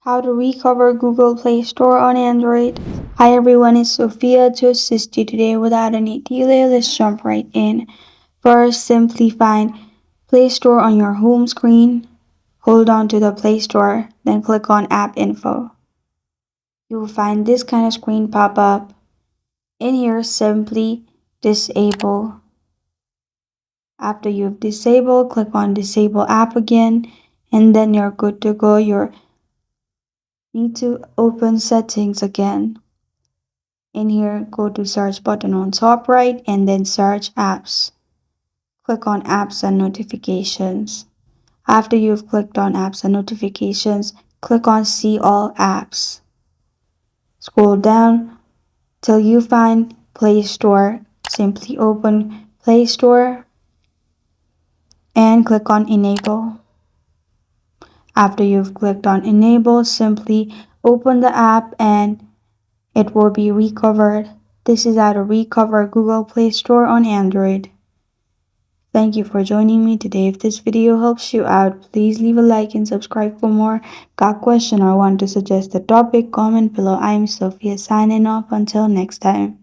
How to recover Google Play Store on Android. Hi everyone, it's Sophia to assist you today without any delay. Let's jump right in. First, simply find Play Store on your home screen. Hold on to the Play Store, then click on App Info. You will find this kind of screen pop up. In here, simply disable. After you've disabled, click on Disable App again, and then you're good to go. You need to open Settings again. In here, go to search button on top right and then search apps. Click on apps and notifications. After you've clicked on apps and notifications, click on see all apps. Scroll down till you find Play Store. Simply open Play Store and click on enable. After you've clicked on enable, simply open the app and it will be recovered. This is how to recover Google Play Store on Android. Thank you for joining me today. If this video helps you out, please leave a like and subscribe for more. Got a question or want to suggest a topic? Comment below. I am Sophia signing off. Until next time.